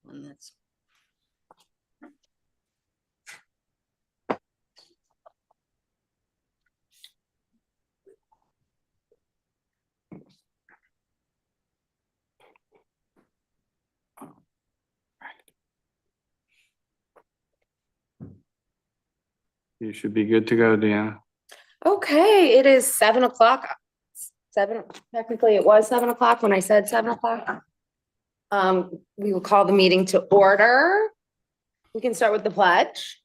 one that's. You should be good to go, Deanna. Okay, it is 7:00. Technically it was 7:00 when I said 7:00. We will call the meeting to order. We can start with the pledge.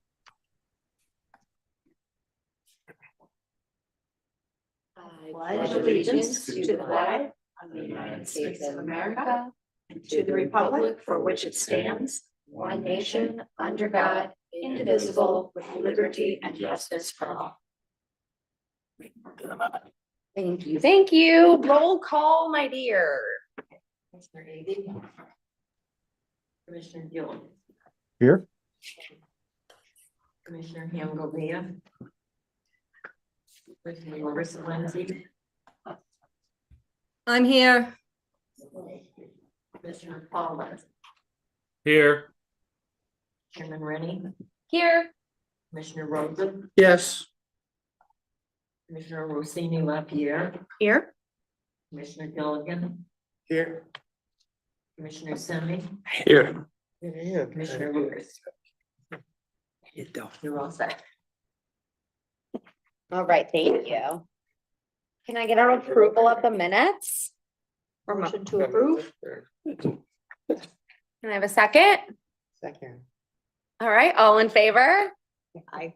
I pledge allegiance to the flag of the United States of America and to the republic for which it stands, one nation, under God, indivisible, with liberty and justice for all. Thank you. Thank you. Roll call, my dear. Commissioner Ady. Commissioner Gill. Here. Commissioner Hamgolia. Commissioner Larissa Lindsay. I'm here. Commissioner Paula. Here. Chairman Rennie. Here. Commissioner Rosen. Yes. Commissioner Rossini Lapierre. Here. Commissioner Gilligan. Here. Commissioner Semi. Here. Commissioner Lewis. You're all set. All right, thank you. Can I get an approval of the minutes? Motion to approve. Can I have a second? Second. All right, all in favor? Aye.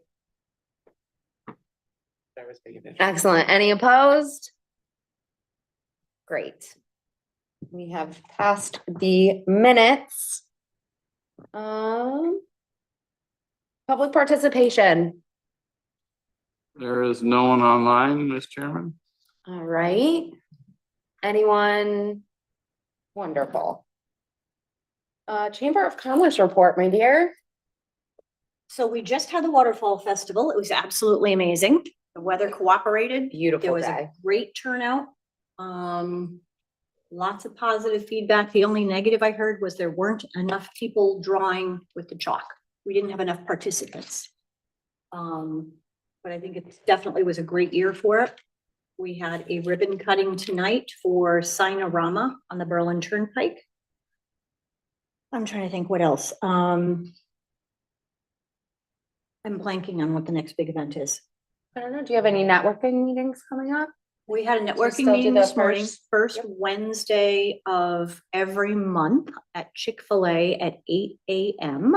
That was big addition. Excellent. Any opposed? Great. We have passed the minutes. Public participation. There is no one online, Ms. Chairman. All right. Anyone? Wonderful. Chamber of Commerce report, my dear. So we just had the Waterfall Festival. It was absolutely amazing. The weather cooperated. There Beautiful was day. a great turnout. Lots of positive feedback. The only negative I heard was there weren't enough people drawing with the chalk. We didn't have enough participants. But I think it definitely was a great year for it. We had a ribbon cutting tonight for Signorama on the Berlin Turnpike. I'm trying to think what else. I'm blanking on what the next big event is. I don't know. Do you have any networking meetings coming up? We had a networking still do meeting the this morning, first Yep. Wednesday of every month at Chick-fil-A at 8 a.m.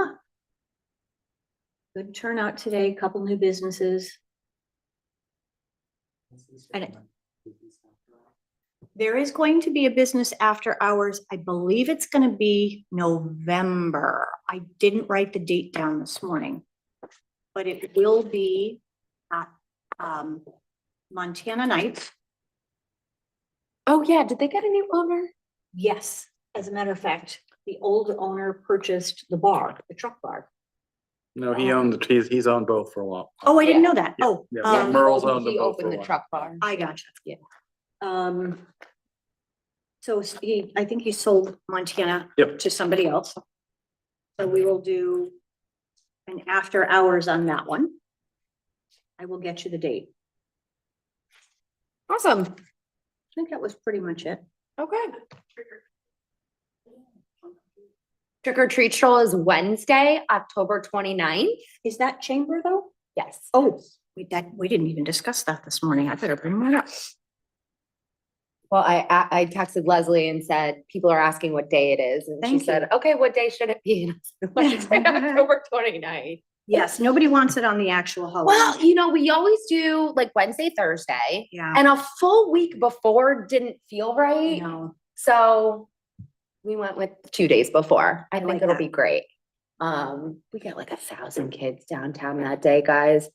Good turnout today, couple new businesses. And there is going to be a business after hours. I believe it's gonna be November. I didn't write the date down this morning. But it will be at Montana Nights. Oh yeah, did they get a new owner? Yes, as a matter of fact, the old owner purchased the bar, the truck bar. No, he owned he's owned both for a while. Oh, I didn't know that. Oh, Yeah, Yeah, Merle's owned them he both for opened a the while. truck bar. I gotcha. Yeah. So I think he sold Montana Yep. to somebody else. So we will do an after hours on that one. I will get you the date. Awesome. I think that was pretty much it. Okay. Trick or treat stroll is Wednesday, October 29th. Is that chamber though? Yes. Oh, we didn't even discuss that this morning. I better bring that up. Well, I texted Leslie and said, people are asking what day it is. And she Thank you. said, okay, what day should it be? And I said, Wednesday, October 29th. Yes, nobody wants it on the actual holiday. Well, we always do like Wednesday, Thursday, Yeah. and a full week before didn't feel right. No. So we went with 2 days before. I I think like it'll that. be great. We get like 1,000 kids downtown that day, guys.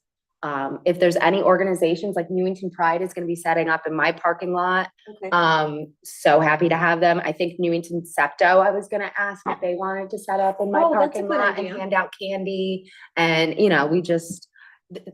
If there's any organizations like Newington Pride is going to be setting up in my parking lot. Okay. So happy to have them. I think Newington Septo, I was going to ask if they wanted to set up in my Oh, that's a parking good lot and idea. hand out candy. And,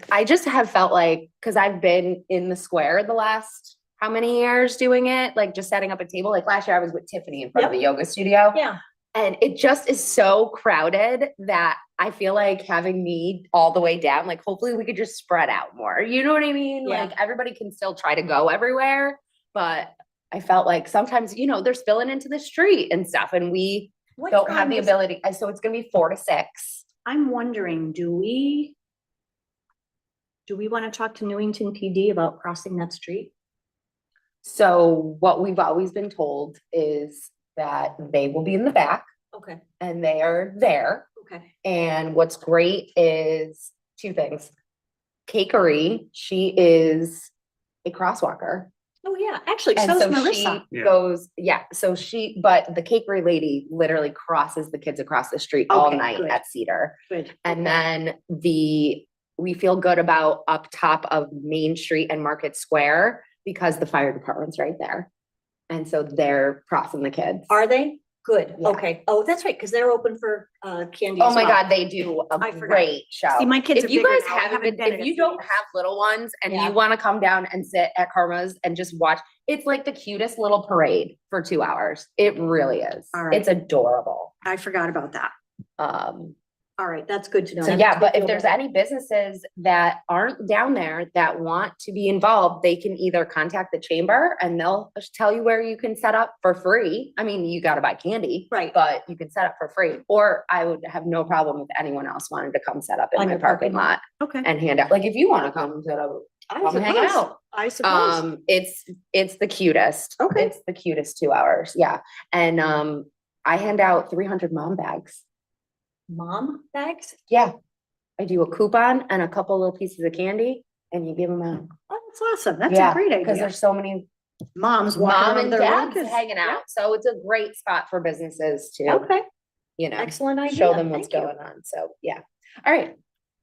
I just have felt like, cause I've been in the square the last, how many years doing it? Like just setting up a table. Like last year I was with Tiffany in front of the yoga studio. Yeah. And it just is so crowded that I feel like having me all the way down, like hopefully we could just spread out more. You know what I mean? Yeah. Like everybody can still try to go everywhere, but I felt like sometimes, they're spilling into the street and stuff and we What don't have time the is- ability. So it's gonna be 4 to 6. I'm wondering, do we want to talk to Newington PD about crossing that street? So what we've always been told is that they will be in the back Okay, and they are there. okay. And what's great is 2 things. Cakery, she is a crosswalker. Oh, yeah, actually, And so is so Marissa. she Yeah. goes, but the cakery lady literally crosses the kids across the street all Okay, night good. at Cedar. Good. And then we feel good about up top of Main Street and Market Square because the fire department's right there. And so they're crossing the kids. Are they? Good, Yeah. okay. Oh, that's right, because they're open for candy Oh as my well. God, they do a I forgot. great show. See, my kids If are you bigger guys now. I haven't haven't been, been in if a you few don't years. have little ones and Yeah. you want to come down and sit at Karma's and just watch, it's like the cutest little parade for 2 hours. It really is. All right. It's adorable. I forgot about that. All right, that's good to know. So That yeah, makes me but if feel there's better. any businesses that aren't down there that want to be involved, they can either contact the chamber and they'll just tell you where you can set up for free. I mean, you gotta buy candy. Right. But you can set up for free, or I would have no problem if anyone else wanted to come set up in On my your parking parking lot Okay. and hand out, like if you wanna come set up, I come hang suppose. out. I suppose. It's the cutest. Okay. It's the cutest 2 hours, yeah. And I hand out 300 mom bags. Mom bags? Yeah, I do a coupon and a couple little pieces of candy and you give them out. Oh, that's awesome. That's Yeah, a great Cause idea. there's so many Moms walking mom around and their little dads kids. hanging out. So it's a great spot for businesses to, Okay, excellent idea. show them what's Thank you. going on. So, yeah. All right,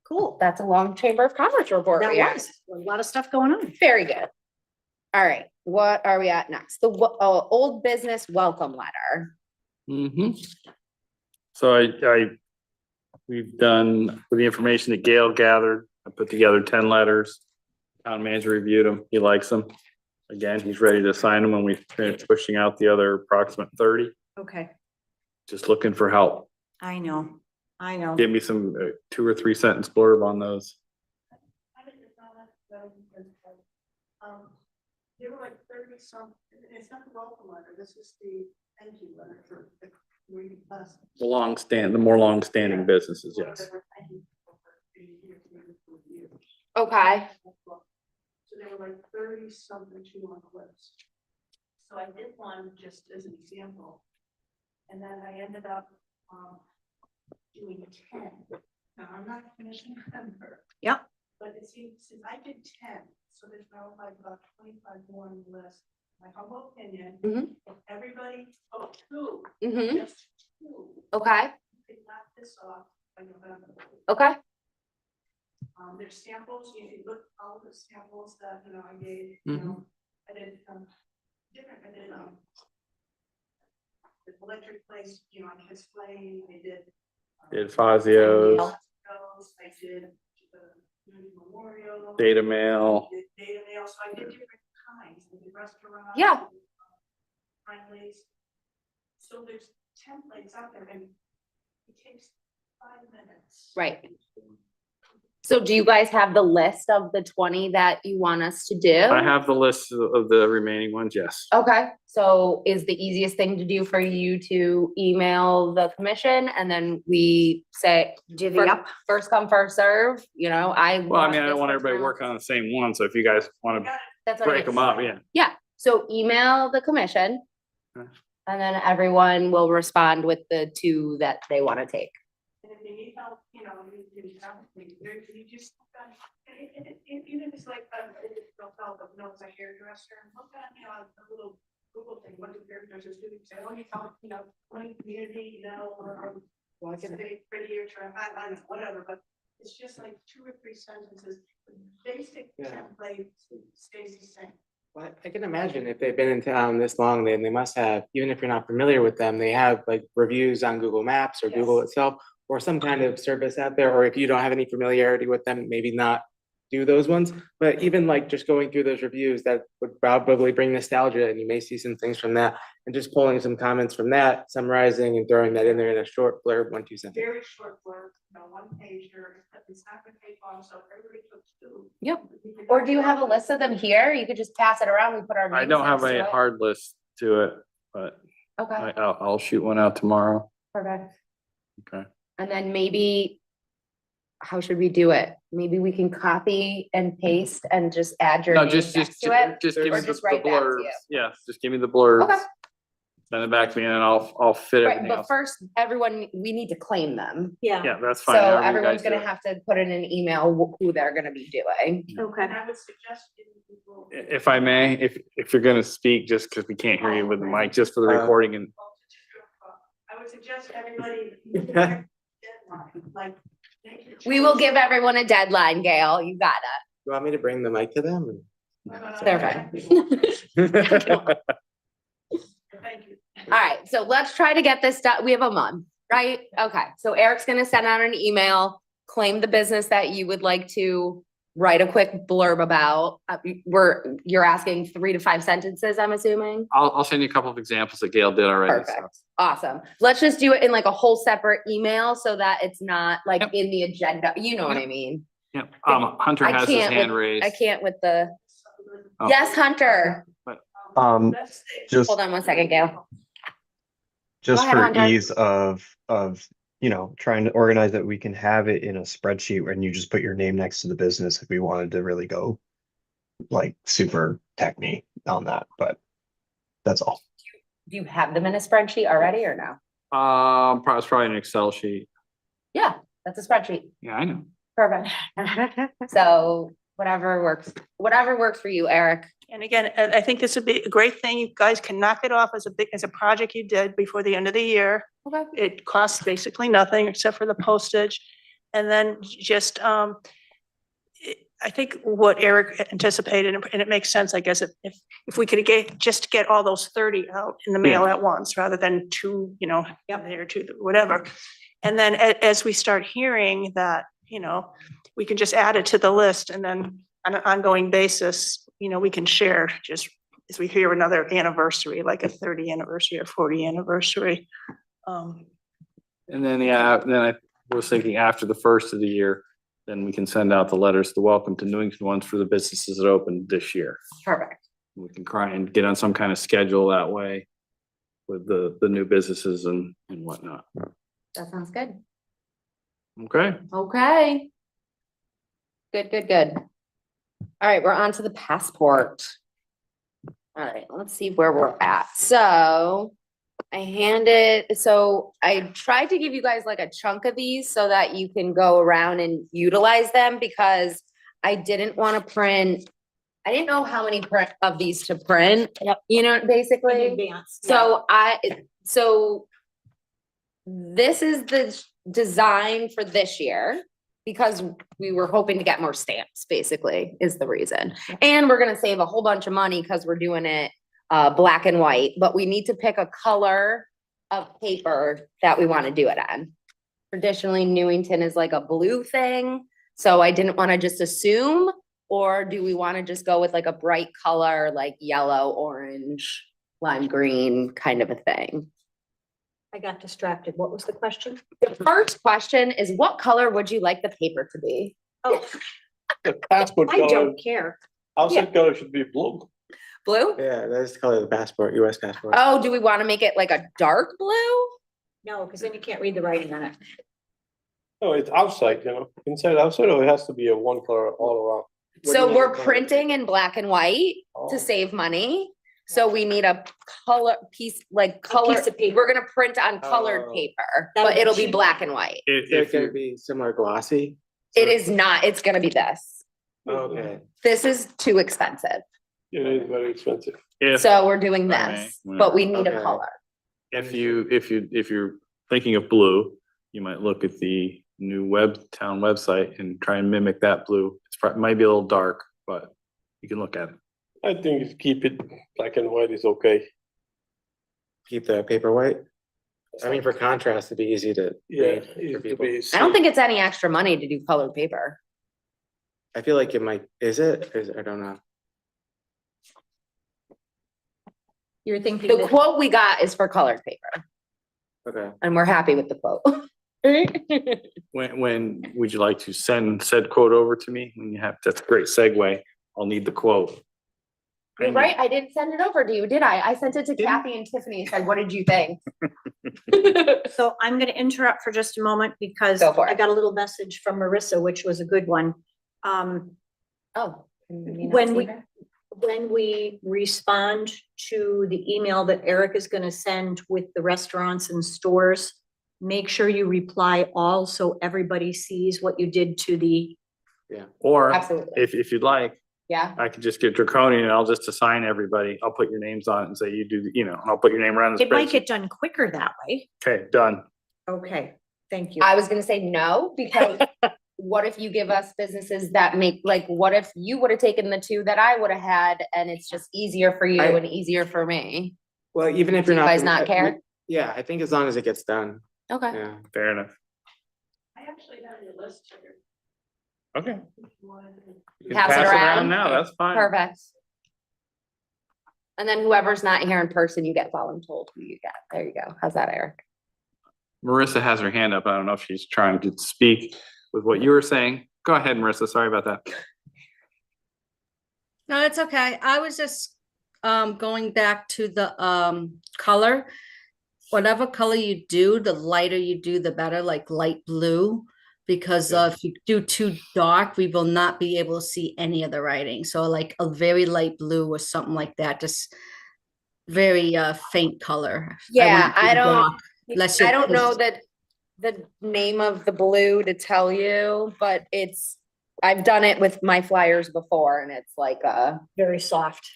Cool. that's a long Chamber of Commerce report. That we had. was a lot of stuff going on. Very good. All right, what are we at next? The old business welcome letter. Mhm. So we've done, with the information that Gail gathered, I put together 10 letters. Town manager reviewed them. He likes them. Again, he's ready to sign them when we finish pushing out the other approximate 30. Okay, Just looking for help. I know. Give me some 2 or 3 sentence blurb on those. There were like 30 some, it's not the welcome letter, this is the thank you letter for the community plus. The more long-standing businesses, yes. Thank you for being here for years. Okay. So there were like 30 something two on the list. So I did one just as an example. And then I ended up doing 10. Now I'm not finishing number. Yep. But it seems, since I did 10, so there's now like about 25 more on the list. My humble opinion, Mhm. if everybody, two, Mm-hmm. just two, Okay, could knock this off by November. okay. There's samples, you can look all the samples that, I gave, I did, different, I did, the electric place, I can explain, I did. Did Fazio's, I did the community memorial. data mail. Did data mail, so I did different kinds, I did restaurants. Yeah. I did, Friendlies. So there's templates out there and it takes 5 minutes. Right. So do you guys have the list of the 20 that you want us to do? I have the list of the remaining ones, yes. Okay, so is the easiest thing to do for you to email the commission and then we say Divvy fir- up. first come, first serve, Well, I mean, I don't want everybody working on the same one, so if you guys want to That's what I break mean. them up, yeah. Yeah, so email the commission. Okay. And then everyone will respond with the 2 that they want to take. And if you need help, you have you just, even if it's like, don't tell them, no, it's a hairdresser, look at, a little Google thing, what do hairdressers do? Say, oh, you help, one community, or Well, I can, stay prettier, I don't know, whatever, but it's just like 2 or 3 sentences. The basic Yeah. template stays the same. well, I can imagine if they've been in town this long, then they must have, even if you're not familiar with them, they have like reviews on Google Maps or Google Yes. itself, or some kind of service out there, or if you don't have any familiarity with them, maybe not do those ones. But even like just going through those reviews, that would probably bring nostalgia, and you may see some things from that. And just pulling some comments from that, summarizing and throwing that in there in a short blurb, 1-2 sentences. Very short work, one pager, it's not gonna take long, so everybody took two. Yep. Or do you have a list of them here? You could just pass it around. We put our. I names don't have next to a it. hard list to it, but Okay, I'll shoot one out tomorrow. perfect. Okay. And then maybe, how should we do it? Maybe we can copy and paste and just add your No, name just next to it. give me Or the just write back to blurbs. you? Yeah, just give me the blurbs. Okay. Send it back to me and I'll fit Right, everything but else. first, everyone, we need to claim them. Yeah, Yeah, that's So fine. however you everyone's guys do gonna it. have to put in an email who they're gonna be doing. okay. And I would suggest giving people. If I may, if you're gonna speak, just because we can't hear you with the mic, just for the recording and. I would suggest everybody. Deadline, like. make your We will choice. give everyone a deadline, Gail. You got it. You want me to bring the mic to them? They're fine. Thank you. All right, so let's try to get this done. We have a month, right? Okay, so Eric's gonna send out an email, claim the business that you would like to write a quick blurb about. You're asking 3 to 5 sentences, I'm assuming? I'll send you a couple of examples that Gail did already. so. Perfect. Awesome. Let's just do it in like a whole separate email so that it's not like Yep. in the agenda. You know what I mean? Yeah, Hunter I has his can't hand with- raised. I can't with the, Oh. yes, Hunter. Let's stay- Just, Hold on one second, Gail. just ahead, for Hunter. ease of, trying to organize it, we can have it in a spreadsheet and you just put your name next to the business if we wanted to really go like super techy on that, but that's all. Do you have them in a spreadsheet already or no? It's probably an Excel sheet. Yeah, that's a spreadsheet. Yeah, I know. Perfect. So whatever works for you, Eric. And again, I think this would be a great thing. You guys can knock it off as a project you did before the end of the year. Okay. It costs basically nothing except for the postage. And then just, I think what Eric anticipated, and it makes sense, I guess, if we could just get all those 30 out in the mail at once, rather than two, there, two, whatever. And then as we start hearing that, we can just add it to the list, and then on an ongoing basis, we can share just as we hear another anniversary, like a 30 anniversary or 40 anniversary. And then, I was thinking after the first of the year, then we can send out the letters to welcome to Newington ones for the businesses that opened this year. Perfect. We can try and get on some kind of schedule that way with the new businesses and whatnot. That sounds good. Okay, Okay. Good. All right, we're on to the passport. All right, let's see where we're at. So I tried to give you guys like a chunk of these so that you can go around and utilize them, because I didn't want to print. I didn't know how many of these to print. Yep. In In advance. advance. So this is the design for this year, because we were hoping to get more stamps, basically, is the reason. And we're gonna save a whole bunch of money because we're doing it black and white, but we need to pick a color of paper that we want to do it on. Traditionally, Newington is like a blue thing, so I didn't want to just assume, or do we want to just go with like a bright color, like yellow, orange, lime green kind of a thing? I got distracted. What was the question? The first question is, what color would you like the paper to be? Oh, The passport I color, don't care. outside color should be blue. Blue? Yeah, that's the color of the passport, US passport. Oh, do we want to make it like a dark blue? No, because then you can't read the writing on it. No, it's outside, inside, outside, or it has to be a one color all around. What do So you we're need color? printing in black and white Oh. to save money. So we need a color piece, like color, piece of paper. we're gonna print on colored Oh. paper, That'll but be it'll be cheap. black and white. Is if it gonna you, be similar glossy? It is not, it's gonna be this. Okay. This is too expensive. It is very expensive. So we're doing Okay, this, yeah. but we need a Okay. color. if you're thinking of blue, you might look at the new town website and try and mimic that blue. Might be a little dark, but you can look at it. I think if keep it black and white is okay. Keep the paper white? I mean, for contrast, it'd be easy to Yeah. read it for used to people. be I don't think it's any extra money to do colored paper. I feel like it might, is it? I don't know. You're thinking The that, quote we got is for colored paper Okay. and we're happy with the quote. When would you like to send said quote over to me? When you have, that's a great segue. I'll need the quote. You're right, I didn't send it over to you, did I? I sent it to Kathy and Tiffany and said, what did you think? so I'm gonna interrupt for just a moment because Go for it. I got a little message from Marissa, which was a good one. Oh. can you not When see we, her? when we respond to the email that Eric is gonna send with the restaurants and stores, make sure you reply all so everybody sees what you did to the, Or Absolutely. if you'd like, Yeah, I could just get draconian and I'll just assign everybody. I'll put your names on it and say you do, I'll put your name around the it might spreadsheet. get done quicker that way. Okay, done. Okay, thank you. I was gonna say no, because what if you give us businesses that make, like, what if you would have taken the two that I would have had and it's just easier for you I- and easier for me? Well, even if Do you're you not. guys not care? Yeah, I think as long as it gets done, Okay. yeah. Fair enough. I actually have your list here. Okay. One. You can Pass it around. now, that's fine. Perfect. And then whoever's not here in person, you get voluntold who you get. There you go. How's that, Eric? Marissa has her hand up. I don't know if she's trying to speak with what you were saying. Go ahead, Marissa. Sorry about that. No, it's okay. I was just going back to the color. Whatever color you do, the lighter you do, the better, like light blue. Because if you do too dark, we will not be able to see any of the writing. So like a very light blue or something like that, just very faint color. Yeah, wouldn't do I don't, dark, unless I you're don't know just- that the name of the blue to tell you, but I've done it with my flyers before and it's like Very soft.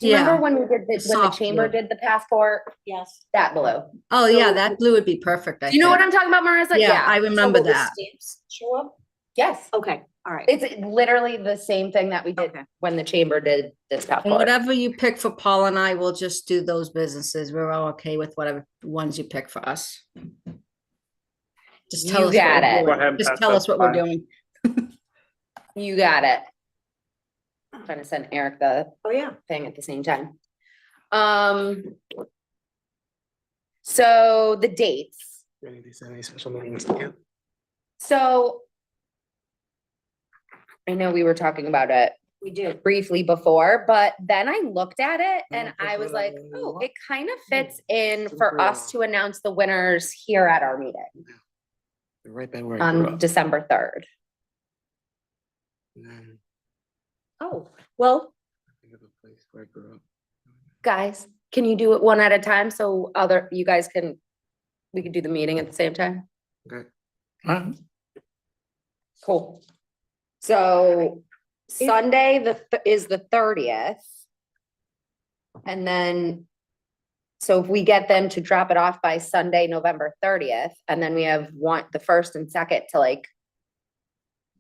do you remember Yeah. when we did when the Soft chamber blue. did the passport? Yes. That blue. Oh yeah, So- that blue would be perfect. I Do you know what think. I'm talking about, Marissa? Yeah, I So remember will the that. stamps show up? Yes. Okay, all right. It's literally the same thing that we did Okay. when the chamber did this And passport. whatever you pick for Paul and I, we'll just do those businesses. We're all okay with whatever ones you pick for us. Just tell You us what got we're it. doing. Go ahead and Just pass tell that us what we're by. doing. You got it. I'm trying to send Eric the Oh, yeah. thing at the same time. So the dates. Any special meetings? So I know we were talking about it We did. briefly before, but then I looked at it and I was like, oh, it kind of fits in for us to announce the winners here at our meeting Right by where I grew on up. December 3rd. And then Oh, well, I think of a place where I grew up. Guys, can you do it one at a time so you guys we could do the meeting at the same time? Okay. Cool. So Sunday, is the 30th. And then, so if we get them to drop it off by Sunday, November 30th, and then we have the first and second to like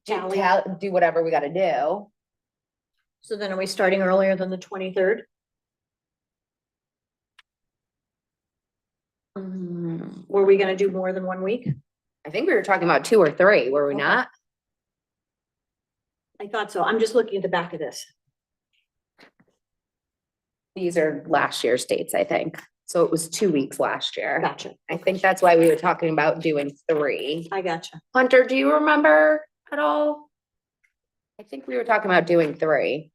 do whatever we gotta do. so then are we starting earlier than the 23rd? Were we gonna do more than 1 week? I think we were talking about 2 or 3, were we Okay. not? I thought so. I'm just looking at the back of this. These are last year's dates, I think. So it was 2 weeks last year. Gotcha. I think that's why we were talking about doing 3. I gotcha. Hunter, do you remember at all? I think we were talking about doing 3.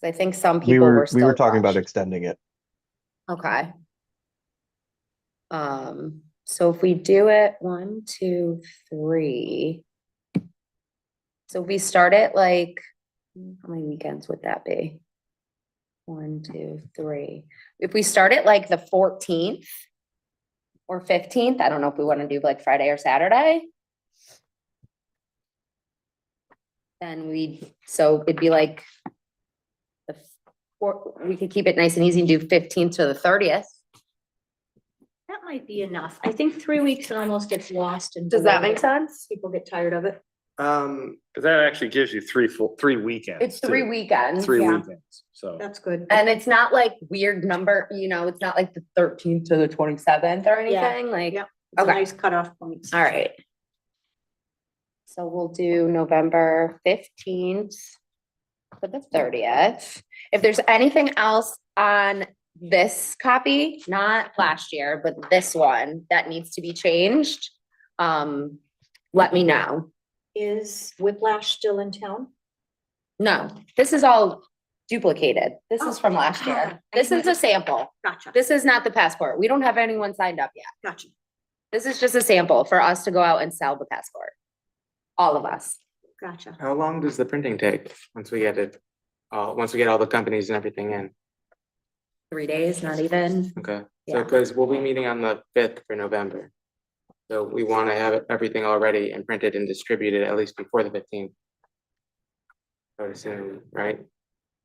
'Cause I think some We people were were still talking about rushed. extending it. Okay. So if we do it 1, 2, 3. So we start it like, how many weekends would that be? 1, 2, 3. If we start it like the 14th or 15th, I don't know if we want to do like Friday or Saturday. Then so it'd be like we could keep it nice and easy and do 15th to the 30th. That might be enough. I think 3 weeks it almost gets lost and. Does that make sense? People get tired of it. Cause that actually gives you 3 weekends. It's 3 too. weekends. 3 yeah. weekends, so. That's good. And it's not like weird number, it's not like the 13th to the 27th or anything, like, Yep. It's a okay. nice cutoff point. all right. So we'll do November 15th to the 30th. If there's anything else on this copy, not last year, but this one that needs to be changed, let me know. Is Whiplash still in town? No, this is all duplicated. This is from last year. This is a sample. Gotcha, This is not the passport. We don't have anyone signed up yet. gotcha. This is just a sample for us to go out and sell the passport. All of us. Gotcha. How long does the printing take once we get it? Once we get all the companies and everything in? 3 days, not even. Okay, Yeah. so because we'll be meeting on the 5th for November. So we want to have everything already and printed and distributed at least before the 15th. I would assume, right?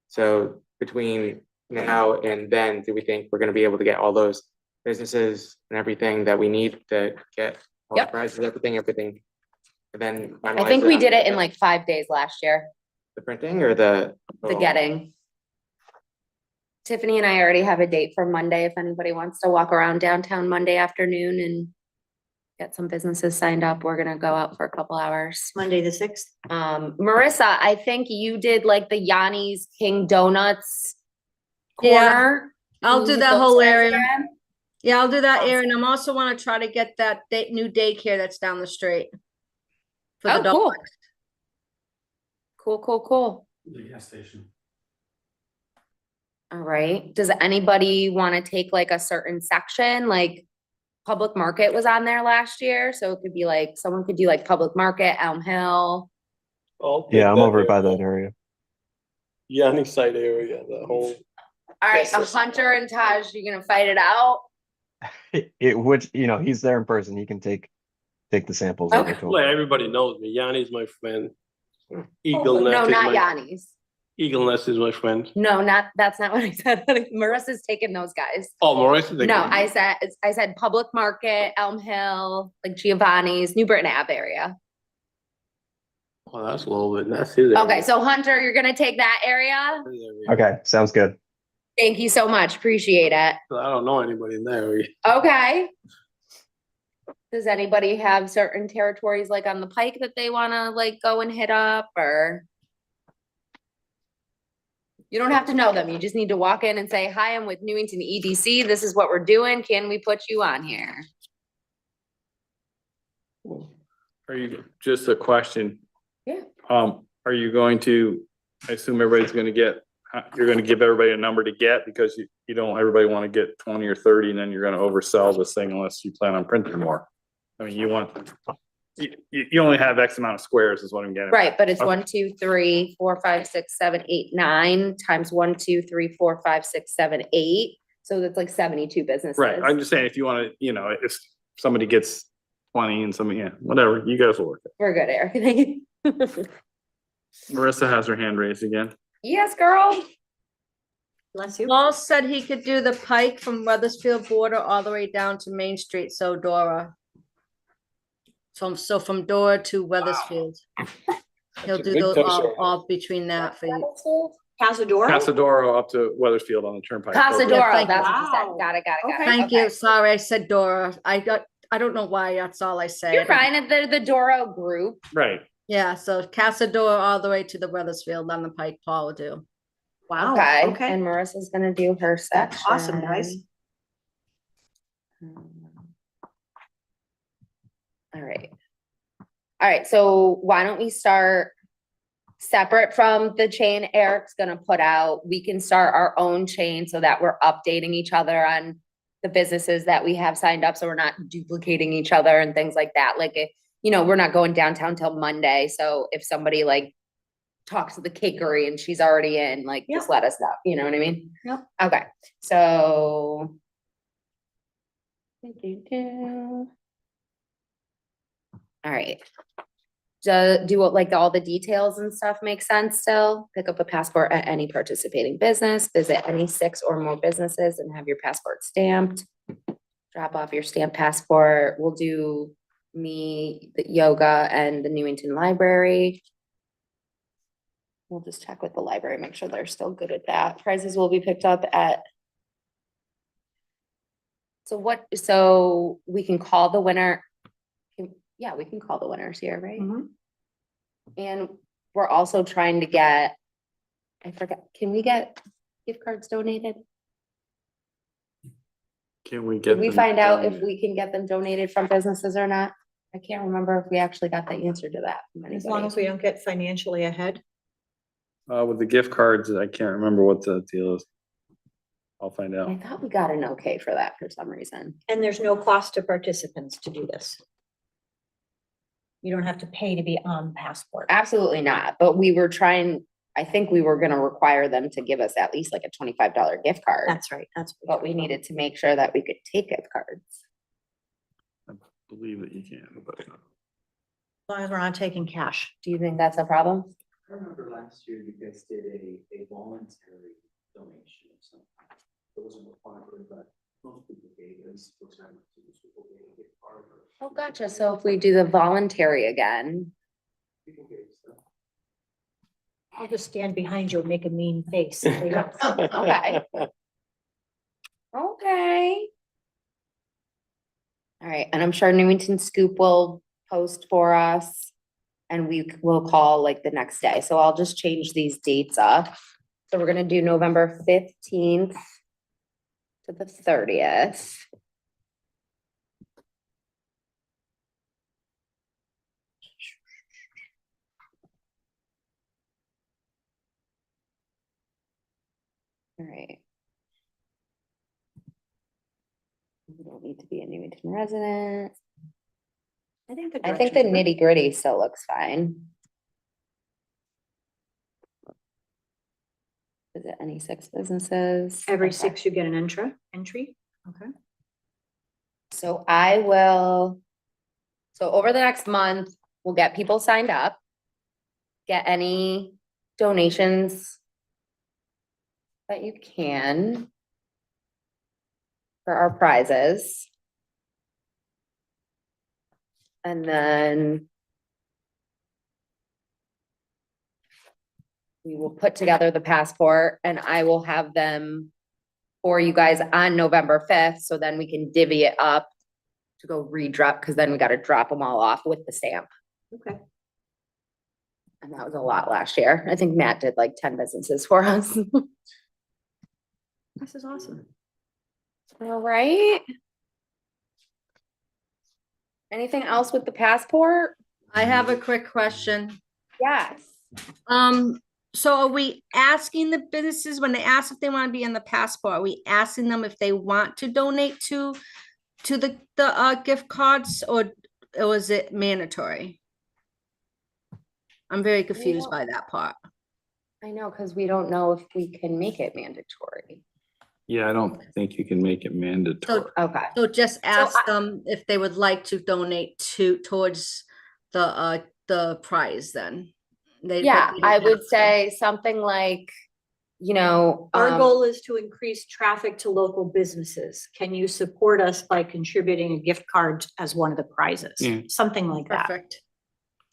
So between now and then, do we think we're gonna be able to get all those businesses and everything that we need to get all the Yep. prizes, everything? And then I think finalize we on did it in like 5 days last year, the printing or the? the getting. Tiffany and I already have a date for Monday, if anybody wants to walk around downtown Monday afternoon and get some businesses signed up. We're gonna go out for a couple hours. Monday, the 6th? Marissa, I think you did like the Yanni's King Donuts Yeah, corner. I'll Can do you that those whole guys area. again? Yeah, I'll do that Awesome. area, and I'm also wanna try to get that new daycare that's down the street. For the Oh, cool. dogs. Cool. The gas station. All right. Does anybody want to take like a certain section? Like public market was on there last year, so it could be like, someone could do like public market, Elm Hill. Yeah, I'm over by that area. Yanni side area, the whole. All right, Yes, so yes. Hunter and Taj, you gonna fight it out? It would, he's there in person. He can take the samples over Okay. to him. Like everybody knows me. Yanni's my friend. Eagle Oh, No, Nest is not my Yanni's. Eagle Nest is my friend. No, that's not what I said. Marissa's taking those guys. Oh, Maurice. No, I said public market, Elm Hill, like Giovanni's, New Britain Ave area. Oh, that's a little bit. That's his. Okay, so Hunter, you're gonna take that area? Okay, sounds good. Thank you so much. Appreciate it. I don't know anybody in there. Okay. Does anybody have certain territories like on the pike that they wanna like go and hit up, or? You don't have to know them. You just need to walk in and say, hi, I'm with Newington EDC. This is what we're doing. Can we put you on here? Are you, just a question? Yeah. Are you going to, I assume everybody's gonna get, you're gonna give everybody a number to get because you don't, everybody wanna get 20 or 30 and then you're gonna oversell this thing unless you plan on printing more. I mean, you only have X amount of squares is what I'm getting. at. Right, but it's Okay. 1, 2, 3, 4, 5, 6, 7, 8, 9 times 1, 2, 3, 4, 5, 6, 7, 8. So that's like 72 businesses. Right, I'm just saying, if you wanna, if somebody gets 20 and somebody, whatever, you guys will work it. We're good, Eric. Marissa has her hand raised again. Yes, girl. Bless you. Paul said he could do the pike from Weathersfield border all the way down to Main Street, so Dora. So from Dora to Weathersfield. He'll a do big those territory. all between that for you. Casadora? Casadoro up to Weathersfield on the turnpike. Casadoro, thank that's what you said. Wow. Got it. Okay. Thank Okay. you, sorry, I said Dora. I don't know why, that's all I said. You're fine. They're the Doro group. Right, Yeah, so Casadora all the way to the Weathersfield on the pike, Paul will do. Wow, Okay, okay. and Marissa's gonna do her section. Awesome, guys. All right. All right, so why don't we start separate from the chain Eric's gonna put out? We can start our own chain so that we're updating each other on the businesses that we have signed up, so we're not duplicating each other and things like that. Like, if, we're not going downtown till Monday, so if somebody like talks to the cakery and she's already in, like, just let us know, you know what I mean? Yep. Okay, so. All right. Do what, like, all the details and stuff make sense still? Pick up a passport at any participating business, visit any 6 or more businesses and have your passport stamped. Drop off your stamped passport. We'll do the yoga and the Newington Library. We'll just check with the library, make sure they're still good at that. Prizes will be picked up at. So we can call the winner. Yeah, we can call the winners here, right? Mhm. And we're also trying to get, I forgot, can we get gift cards donated? Can we get? Did we them find out if donated? we can get them donated from businesses or not? I can't remember if we actually got the answer to that from As long anybody. as we don't get financially ahead. With the gift cards, I can't remember what the deal is. I'll find out. I thought we got an okay for that for some reason. And there's no cost to participants to do this. You don't have to pay to be on Passport. Absolutely not, but we were trying, I think we were gonna require them to give us at least like a $25 gift card. That's right, that's. But we needed to make sure that we could take gift cards. I believe that you can, but As long as we're not taking cash. Do you think that's a problem? I remember last year you guys did a voluntary donation of something. It wasn't required, but most people gave us, for example, people gave a gift card or. Oh, gotcha. So if we do the voluntary again, People gave stuff. I'll just stand behind you and make a mean face. okay. Okay. All right, and I'm sure Newington Scoop will post for us. And we will call like the next day. So I'll just change these dates up. So we're gonna do November 15th to the 30th. All right. We don't need to be a Newington resident. I think the nitty gritty still looks fine. Is it any 6 businesses? Every Okay. 6 you get an entry, okay? So so over the next month, we'll get people signed up. Get any donations that you can for our prizes. And then we will put together the passport and I will have them for you guys on November 5th. So then we can divvy it up to go redrop, because then we got to drop them all off with the stamp. Okay. And that was a lot last year. I think Matt did like 10 businesses for us. This is awesome. All right. Anything else with the passport? I have a quick question. Yes. So are we asking the businesses when they ask if they want to be in the passport, are we asking them if they want to donate to the gift cards, or is it mandatory? I'm very confused by that part. I know, because we don't know if we can make it mandatory. yeah, I don't think you can make it mandatory. Okay. So just ask them if they would like to donate towards the prize then. Yeah, I would say something like, Our goal is to increase traffic to local businesses. Can you support us by contributing a gift card as one of the prizes? Yeah. Something like that. Perfect.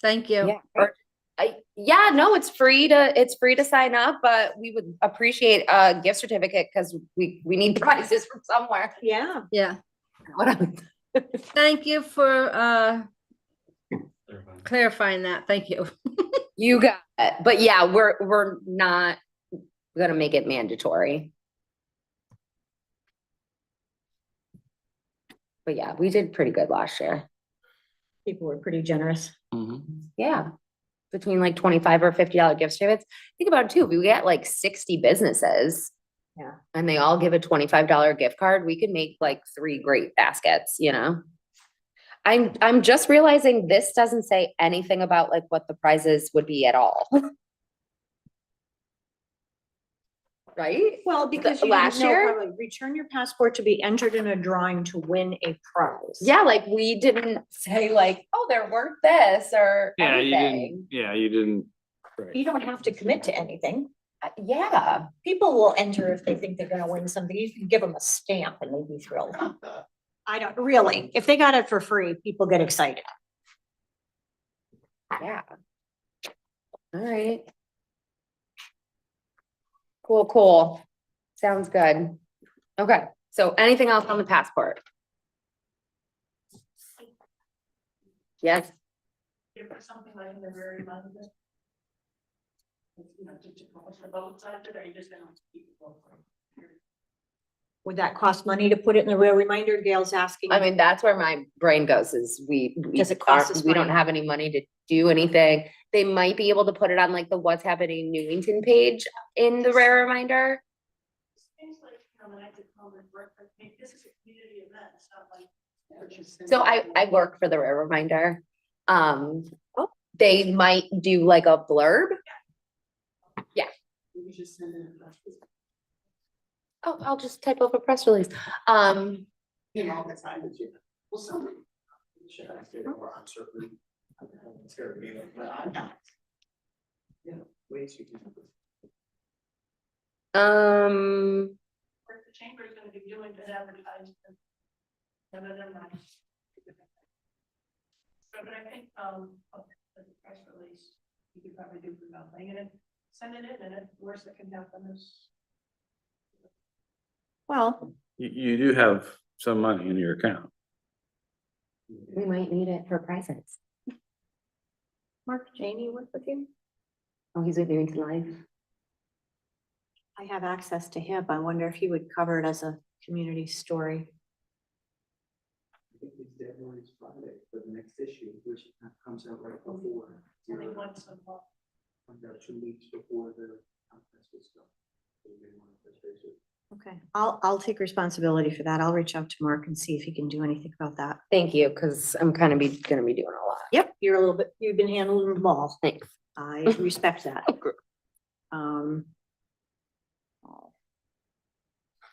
Thank you. yeah, no, it's free to sign up, but we would appreciate a gift certificate because we need prizes from somewhere. Yeah. Yeah. Whatever. Thank you for clarifying that. Thank you. You got it. But yeah, we're not gonna make it mandatory. But yeah, we did pretty good last year. People were pretty generous. Mhm. Yeah. Between like $25 or $50 gift certificates. Think about it too. If we get like 60 businesses. Yeah. And they all give a $25 gift card, we could make like 3 great baskets, I'm just realizing this doesn't say anything about like what the prizes would be at all. Right? Well, because last year? return your passport to be entered in a drawing to win a prize. Yeah, like we didn't say like, oh, they're worth this or Yeah, you anything. didn't. Right. You don't have to commit to anything. Yeah. People will enter if they think they're gonna win something. You can give them a stamp and they'd be thrilled. I don't, really, if they got it for free, people get excited. Yeah. All right. Cool. Sounds good. Okay, so anything else on the passport? Yes. You put something like in the very month. You know, to cover the both sides of it, or you just gonna keep it both? Would that cost money to put it in the real reminder? Gail's asking. I mean, that's where my brain goes is we Does it cost aren't- us we don't money? have any money to do anything. They might be able to put it on like the What's Happening Newington page in the rare reminder. Things like, you know, when I did home and work, I think this is a community event, it's not like. So I work for the rare reminder. Oh. They might do like a blurb. You just send it. Oh, I'll just type up a press release. You know, that's how you do it. Well, somebody. Should I say more uncertain? It's gonna be like, but I'm not. Yeah, ways you can. What the chamber is gonna be doing to advertise. None of them. But I think, the press release, you could probably do for nothing, and then send it in, and the worst that can happen is. Well, You do have some money in your account. we might need it for presents. Mark, Jamie, work with you? Oh, he's with Newington Life. I have access to him. I wonder if he would cover it as a community story. I think his deadline is Friday for the next issue, which comes out right before. Only once a month. Comes out 2 weeks before the conference was done. So we may want to touch base with- Okay, I'll take responsibility for that. I'll reach out to Mark and see if he can do anything about that. Thank you, because I'm kind of gonna be doing a lot. Yep, you're a little bit, you've been handling the ball. Thanks. I respect that. Um.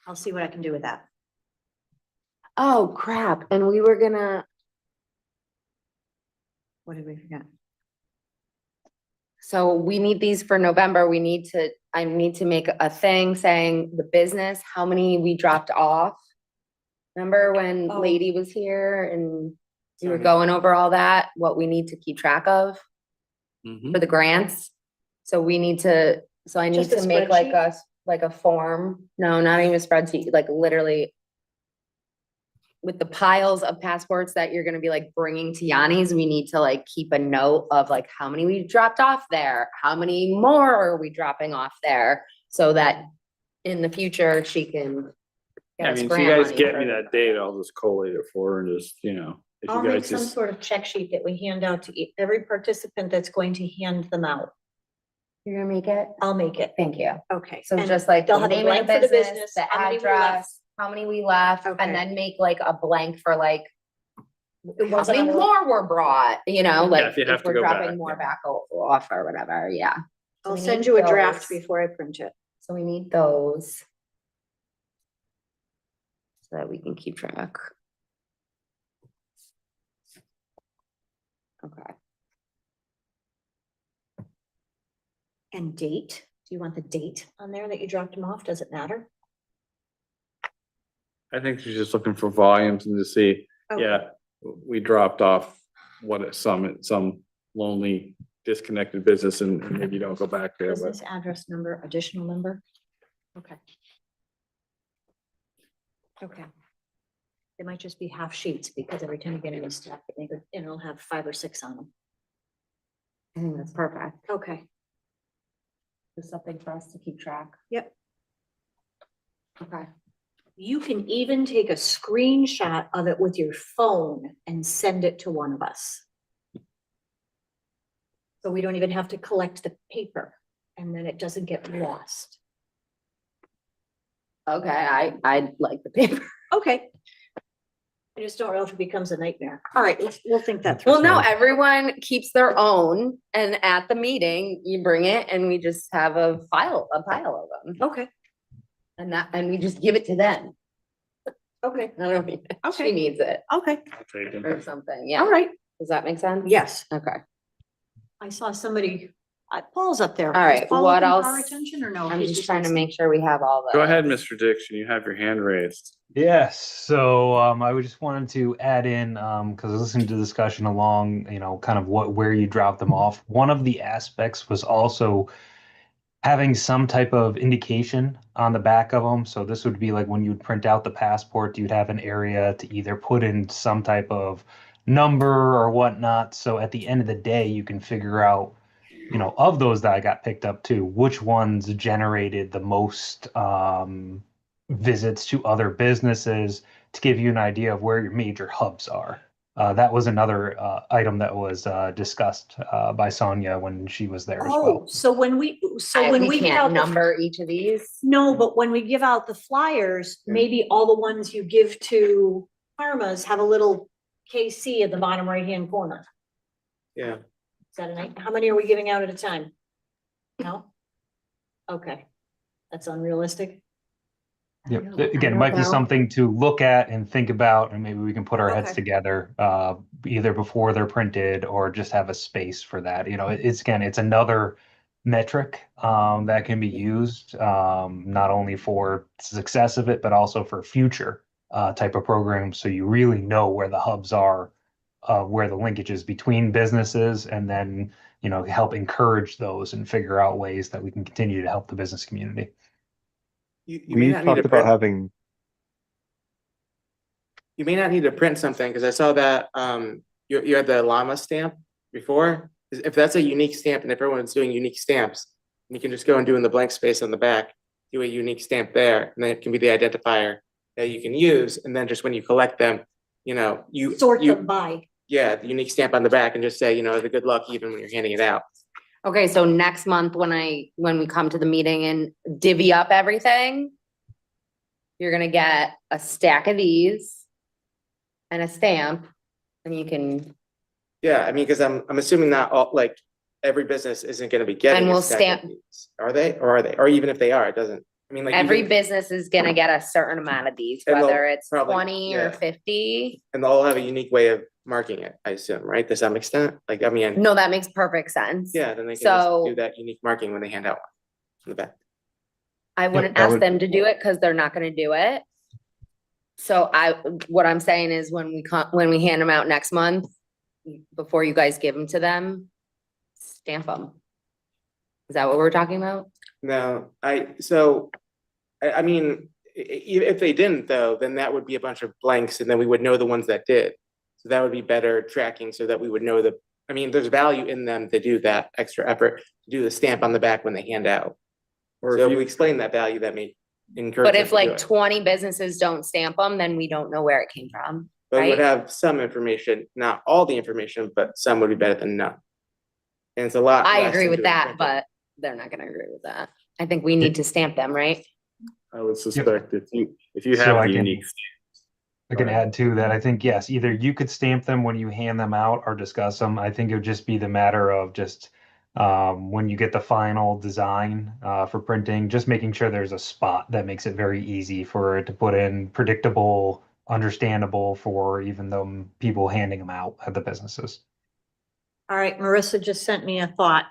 I'll see what I can do with that. Oh, crap. And we were gonna, What did we forget? so we need these for November. I need to make a thing saying the business, how many we dropped off. Remember when Oh. Lady was here and we were Sorry. going over all that, what we need to keep track of Mhm. for the grants? So I need Just a to make spreadsheet? like a form. No, not even a spreadsheet, like literally with the piles of passports that you're gonna be like bringing to Yanni's, we need to like keep a note of like how many we dropped off there, how many more are we dropping off there, so that in the future she can. get I us mean, if grant you guys money get for me the- that date, I'll just collate it for her and just, you know. If I'll you make guys some just, sort of check sheet that we hand out to every participant that's going to hand them out. You're gonna make it? I'll make it. Thank you. Okay. So and just like they'll the have a name of blank the for the business, business, the how many we left. address, how many we left, Okay. and then make like a blank for like It how wasn't many on the- more were brought, you know, like if you have if to we're go dropping back, more yeah. back off or whatever, yeah. So I'll we send need you a draft those. before I print it. So we need those. So that we can keep track. Okay. And date, do you want the date on there that you dropped them off? Does it matter? I think she's just looking for volumes and to see, Okay. yeah, we dropped off some lonely disconnected business and maybe you don't go back there, but. Business address number, additional number? Okay. Okay. They might just be half sheets because every time you get a new step, it'll have 5 or 6 on them. I think that's perfect. Okay. There's something for us to keep track. Yep. Okay. You can even take a screenshot of it with your phone and send it to one of us. So we don't even have to collect the paper and then it doesn't get lost. Okay, I like the paper. Okay. I just don't know if it becomes a nightmare. All right, we'll think that through. Well, no, everyone keeps their own and at the meeting, you bring it and we just have a pile of them. Okay, And we just give it to them. okay, I don't know, if she Okay. needs it okay. I'll take them. or something, yeah. All right. Does that make sense? Yes, Okay, I saw somebody, Paul's up there. All right, Is Paul what looking for our else? attention or no? I'm He's just trying to listening? make sure we have all the. Go ahead, Mr. Dixon, you have your hand raised. Yes, so I would just wanted to add in because I was listening to the discussion along, kind of where you drop them off. One of the aspects was also having some type of indication on the back of them. So this would be like when you'd print out the passport, you'd have an area to either put in some type of number or whatnot. So at the end of the day, you can figure out, of those that I got picked up to, which ones generated the most visits to other businesses to give you an idea of where your major hubs are. That was another item that was discussed by Sonia when she was there as Oh, well. so when we give can't out the, number each of these. no, but when we give out the flyers, maybe all the ones you give to Karmas have a little KC at the bottom right-hand corner. Yeah. Is that how many are we giving out at a time? No? Okay, that's unrealistic. Yep. don't- Again, I it don't might be know. something to look at and think about, and maybe we can put our heads Okay. together, either before they're printed or just have a space for that. It's another metric that can be used not only for success of it, but also for future type of programs. So you really know where the hubs are, where the linkages between businesses, and then help encourage those and figure out ways that we can continue to help the business community. You may We not need to talked about print, having, you may not need to print something, because I saw that, you had the llama stamp before. If that's a unique stamp and if everyone's doing unique stamps, you can just go and do in the blank space on the back, do a unique stamp there, and then it can be the identifier that you can use, and then just when you collect them, you. Sort them by. Yeah, the unique stamp on the back and just say, the good luck even when you're handing it out. Okay, so next month when we come to the meeting and divvy up everything, you're gonna get a stack of these and a stamp, and you can, Yeah, I mean, because I'm assuming not all, like, every business isn't gonna be getting. And a we'll stack of stamp- these. Are they? Or even if they are, it doesn't, I mean, like. every even- business is gonna get a certain amount of these, And they'll whether it's probably- 20 or yeah. 50. And they'll all have a unique way of marking it, I assume, right? To some extent, like, I mean, No, that makes perfect sense. yeah, then they can So- just do that unique marking when they hand out one on the back. I wouldn't that ask would- them to do it because they're not gonna do it. So what I'm saying is when we hand them out next month, before you guys give them to them, stamp them. Is that what we're talking about? No, I mean, if they didn't though, then that would be a bunch of blanks and then we would know the ones that did. So that would be better tracking so that we would know I mean, there's value in them to do that extra effort, to do the stamp on the back when they hand out. Or So if if we you, explain that value, that may encourage. But them if to do like it. 20 businesses don't stamp them, then we don't know where it came from. But we would right? have some information, not all the information, but some would be better than none. And it's a lot. I less agree than with doing that, printing. but they're not gonna agree with that. I think we need to stamp them, right? I would suspect if you So have I the can- unique. I can add to that. I think, yes, either you could stamp them when you hand them out or discuss them. I think it would just be the matter of just when you get the final design for printing, just making sure there's a spot that makes it very easy for it to put in, predictable, understandable for even the people handing them out at the businesses. All right, Marissa just sent me a thought.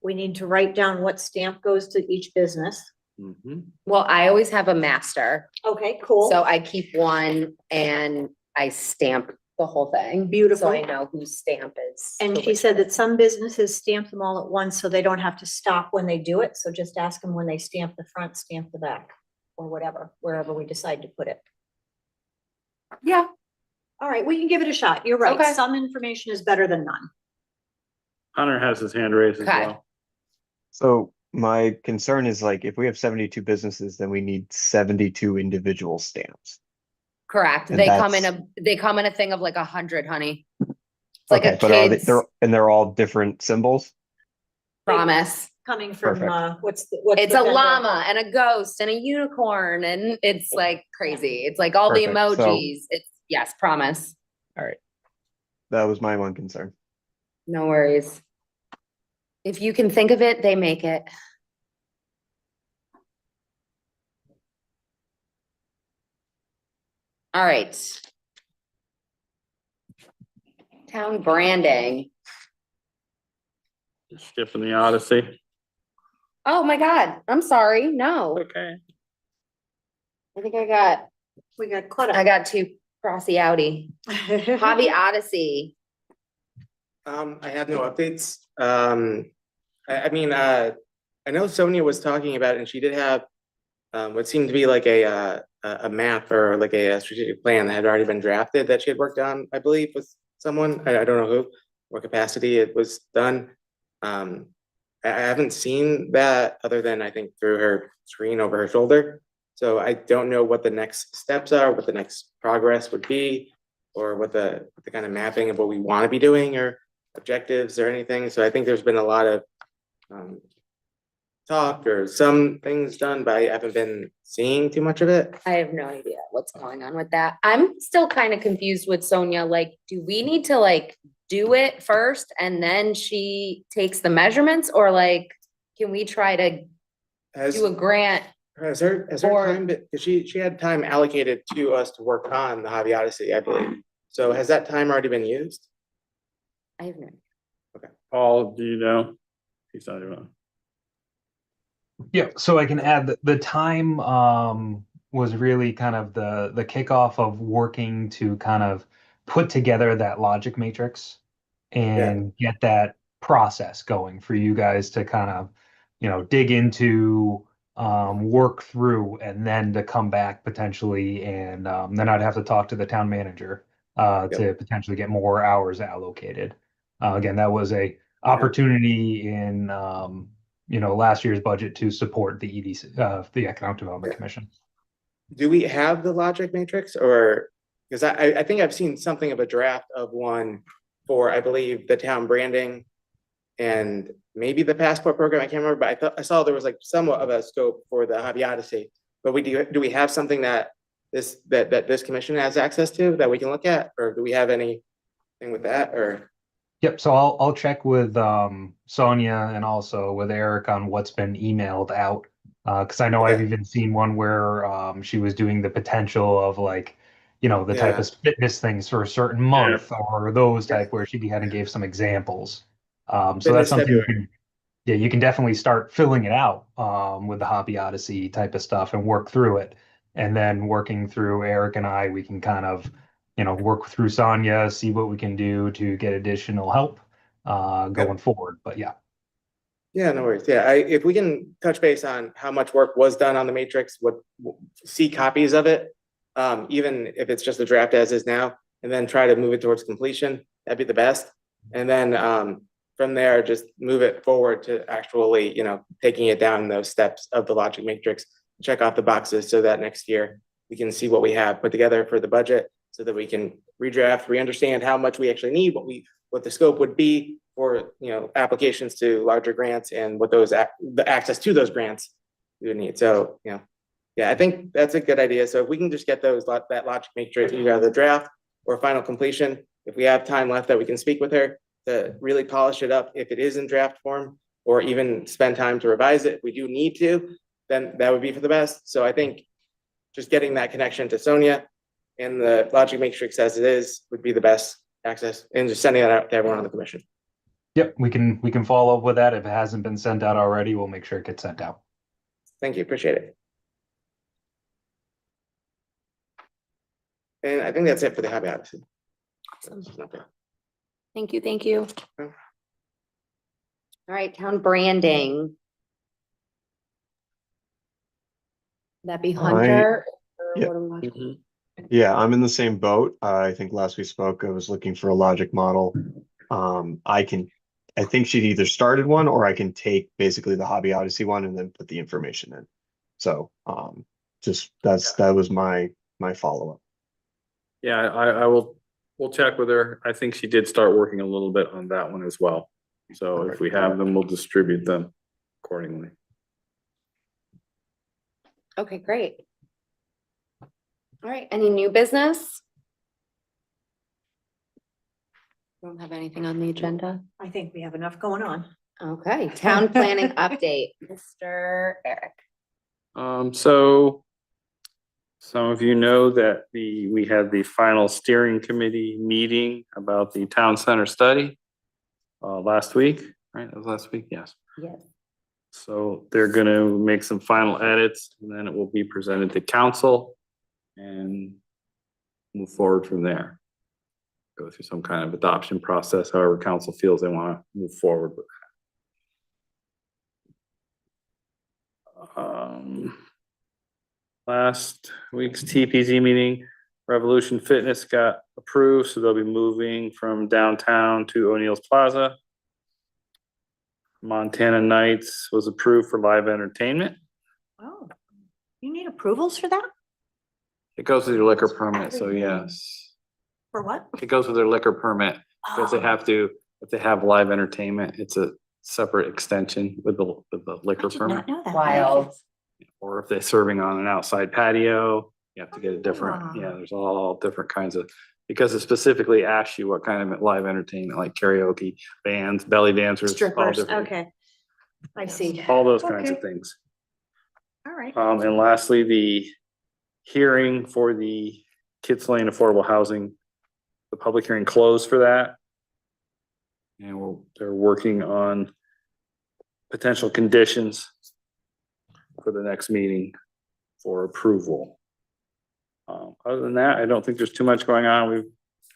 We need to write down what stamp goes to each business. Mhm. Well, I always have a master, Okay, cool. so I keep one and I stamp the whole thing. Beautiful. So I know whose stamp is. And the she which said one. that some businesses stamp them all at once, so they don't have to stop when they do it. So just ask them when they stamp the front, stamp the back, or whatever, wherever we decide to put it. Yeah, All right, we can give it a shot. You're right. Okay. Some information is better than none. Hunter has his hand raised as Okay. well. so my concern is like, if we have 72 businesses, then we need 72 individual stamps. correct. And They come in a thing of like 100, honey. It's like a Okay, but are they, kid's they're all different symbols? promise. Coming from, Perfect. what's It's the a vendor? llama and a ghost and a unicorn and it's like crazy. It's like all the Perfect. So- emojis. It's, yes, promise. That was my one concern. No worries. If you can think of it, they make it. All right. Town branding. Skipping the Odyssey. Oh my God, I'm sorry. No, Okay. I think I got We got caught up. too crossy outy. Hobby Odyssey. I have no updates. I mean, I know Sonia was talking about it and she did have what seemed to be like a map or like a strategic plan that had already been drafted that she had worked on, I believe, with someone, I don't know who, what capacity it was done. I haven't seen that other than I think through her screen over her shoulder. So I don't know what the next steps are, what the next progress would be, or what the kind of mapping of what we want to be doing or objectives or anything. So I think there's been a lot of talk or some things done, but I haven't been seeing too much of it. I have no idea what's going on with that. I'm still kind of confused with Sonia. Like, do we need to like do it first and then she takes the measurements, or like, can we try to Has, do a grant? has her or- time been, because she had time allocated to us to work on the Hobby Odyssey, I believe. So has that time already been used? I have no. Paul, do you know? He's not even. Yeah, so I can add that the time was really kind of the kickoff of working to kind of put together that logic matrix and get that process going for you guys to kind of, dig into, work through, and then to come back potentially, and then I'd have to talk to the town manager to potentially get more hours allocated. Again, that was a opportunity in last year's budget to support the EDC, the Economic Development Commission. Do we have the logic matrix, or, because I think I've seen something of a draft of one for, I believe, the town branding and maybe the passport program, I can't remember, but I saw there was like somewhat of a scope for the Hobby Odyssey. But do we have something that this commission has access to that we can look at, or do we have anything with that, or? Yep, so I'll check with Sonia and also with Eric on what's been emailed out. Because I know I've even seen one where she was doing the potential of like, the type of fitness things for a certain month or those type where she kind of gave some examples. So that's something you can definitely start filling it out with the Hobby Odyssey type of stuff and work through it. And then working through Eric and I, we can kind of work through Sonia, see what we can do to get additional help going forward. But yeah. Yeah, no worries. Yeah, if we can touch base on how much work was done on the matrix, see copies of it, even if it's just a draft as is now, and then try to move it towards completion, that'd be the best. And then from there, just move it forward to actually, taking it down those steps of the logic matrix, check off the boxes so that next year we can see what we have put together for the budget, so that we can redraft, re-understand how much we actually need, what the scope would be for, applications to larger grants and what the access to those grants we would need. So, I think that's a good idea. So if we can just get that logic matrix, either the draft or final completion, if we have time left that we can speak with her to really polish it up, if it is in draft form, or even spend time to revise it, if we do need to, then that would be for the best. So I think just getting that connection to Sonia and the logic matrix as it is would be the best access, and just sending that out to everyone on the commission. Yep, we can follow up with that. If it hasn't been sent out already, we'll make sure it gets sent out. Thank you, appreciate it. And I think that's it for the Hobby Odyssey. Thank you, thank you. Okay. All right, town branding. That be Hunter? or yeah. what do we want? Yeah, I'm in the same boat. I think last we spoke, I was looking for a logic model. I think she'd either started one, or I can take basically the Hobby Odyssey one and then put the information in. So that was my follow-up. Yeah, we'll check with her. I think she did start working a little bit on that one as well. So if we have them, we'll distribute them accordingly. Okay, great. All right, any new business? Don't have anything on the agenda. I think we have enough going on. Okay, town planning update, Mr. Eric. So some of you know that we had the final steering committee meeting about the town center study last week, right? That was last week, yes. Yes. So they're gonna make some final edits, and then it will be presented to council and move forward from there. Go through some kind of adoption process, however council feels they want to move forward with that. Last week's TPZ meeting, Revolution Fitness got approved, so they'll be moving from downtown to O'Neill's Plaza. Montana Nights was approved for live entertainment. Oh, you need approvals for that? It goes with your liquor permit, so yes. For what? It goes with their liquor permit, because they Oh, have to, if they have live entertainment, it's a separate extension with the I liquor did permit. not know that. Wild. Or if they're serving on an outside patio, you have to get a different, Ah. yeah, there's all different kinds of, because it specifically asks you what kind of live entertainment, like karaoke, bands, belly dancers. all Strippers, different- okay. I see. All those kinds of Okay. things. All right. And lastly, the hearing for the Kids Lane Affordable Housing, the public hearing closed for that. And they're working on potential conditions for the next meeting for approval. Other than that, I don't think there's too much going on. We've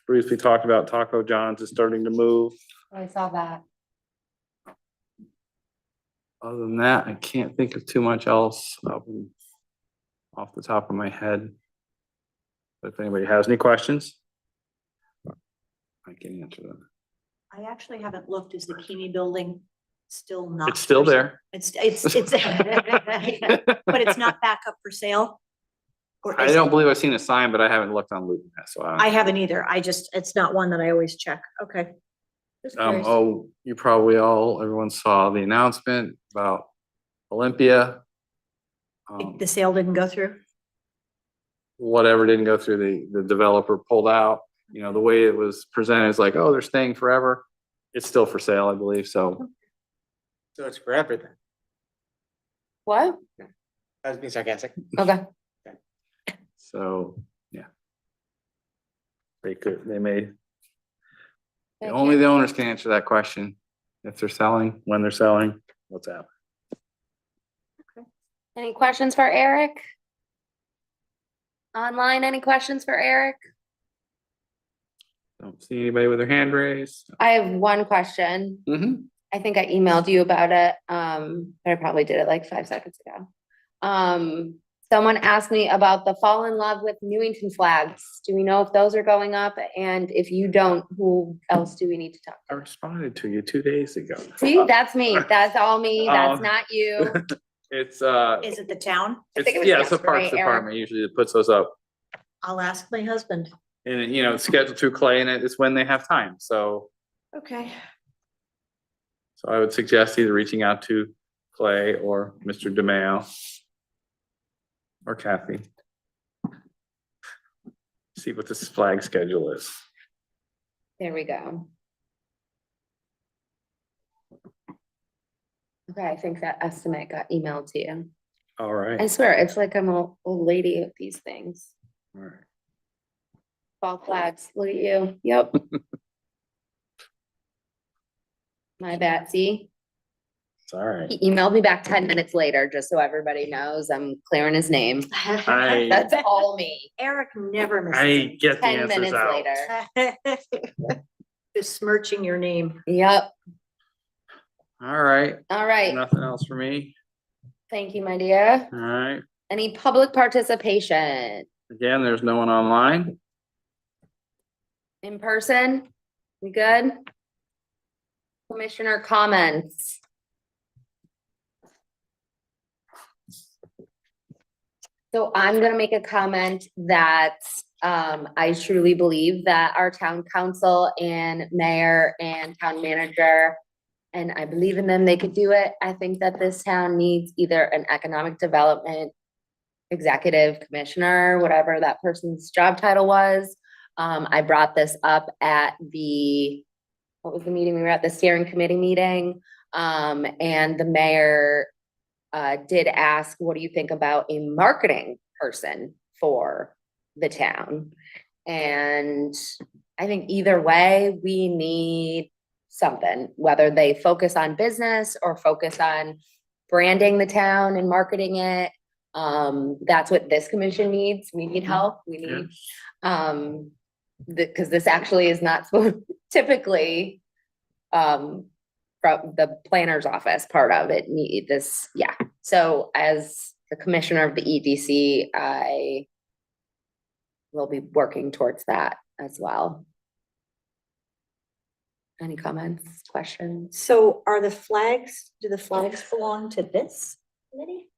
briefly talked about Taco John's is starting to move. I saw that. Other than that, I can't think of too much else off the top of my head. But if anybody has any questions, I can answer them. I actually haven't looked. Is the Kimi building still not? It's still for sale? there. But it's not back up for sale? Or I is don't it? believe I've seen a sign, but I haven't looked on Luton yet, so I haven't either. It's not one that I always check. Okay. Just curious. Oh, you probably everyone saw the announcement about Olympia. The sale didn't go through? Whatever didn't go through, the developer pulled out. You know, the way it was presented is like, oh, they're staying forever. It's still for sale, I believe, so. So it's for everything. What? I was being sarcastic. Okay. So, yeah. They may, Thank only you. the owners can answer that question. If they're selling, when they're selling, what's happening. Any questions for Eric? Online, any questions for Eric? Don't see anybody with their hand raised. I have one question. Mhm. I think I emailed you about it. But I probably did it like 5 seconds ago. Someone asked me about the fall in love with Newington flags. Do we know if those are going up? And if you don't, who else do we need to talk I to? responded to you 2 days ago. See, that's me. That's all me. That's Um, not you. It's, Is it the town? I think it was yeah, it's the yesterday, Parks Eric. Department usually that puts those up. I'll ask my husband. And, you know, it's scheduled through Clay and it's when they have time. So Okay. I would suggest either reaching out to Clay or Mr. DeMayo or Kathy. See what this flag schedule is. There we go. Okay, I think that estimate got emailed to you. All right. I swear, it's like I'm a old lady with these things. All right. Fall flags, look at you. Yep. My bad, see? It's all right. He emailed me back 10 minutes later, just so everybody knows I'm clearing his name. I, That's all me. Eric never misses. I get the 10 answers minutes out. later. Besmirching your name. Yep. All right. All right. Nothing else for me. Thank you, my dear. All right. Any public participation Again, there's no one online. in person? We good? Commissioner comments? So I'm gonna make a comment that I truly believe that our town council and mayor and town manager, and I believe in them, they could do it. I think that this town needs either an economic development executive commissioner, whatever that person's job title was. I brought this up at what was the meeting? We were at the steering committee meeting. And the mayor did ask, what do you think about a marketing person for the town? And I think either way, we need something, whether they focus on business or focus on branding the town and marketing it. That's what this commission needs. We need help. We need, because this actually is not supposed, typically, from the planner's office part of it need this, yeah. So as the commissioner of the EDC, I will be working towards that. as well. Any comments, questions? So are the flags, do the flags belong to this committee?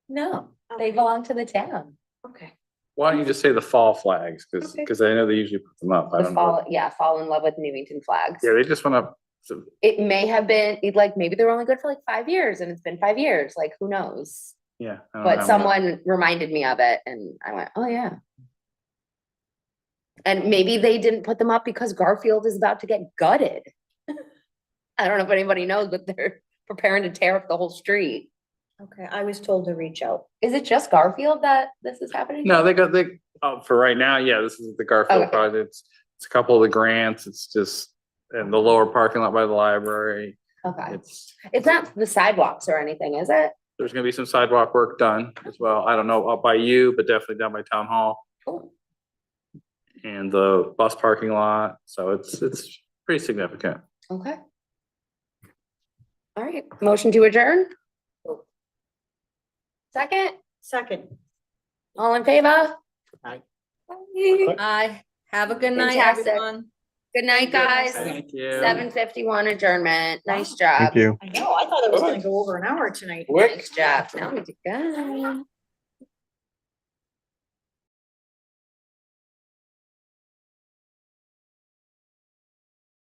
No, they belong to the town. Okay. Why don't you just say the fall flags? Okay. Because I know they usually put them up. I The don't know. fall, yeah, fall in love with Newington flags. Yeah, they just went up. So It may have been, like, maybe they were only good for like 5 years and it's been 5 years, like, who knows? yeah. I don't But have someone reminded me of it and I went, oh, yeah. And maybe they didn't put them up because Garfield is about to get gutted. I don't know if anybody knows, but they're preparing to tear up the whole street. Okay, I was told to reach out. Is it just Garfield that this is happening? No, for right now, yeah, this is the Garfield Okay. project. It's a couple of the grants. It's just, and the lower parking lot by the library. Okay. It's, It's not the sidewalks or anything, is it? there's gonna be some sidewalk work done as well. I don't know up by you, but definitely down by town hall Cool. and the bus parking lot. So it's pretty significant. Okay. All right, motion to adjourn? Second, Second. all in favor? Aye. Aye. Have a good night, Fantastic. everyone. Good night, guys. Thank you. 7:51 adjournment. Nice job. Thank you. I know, I thought it was gonna go over an hour tonight. Quick. Nice job. Now we can go.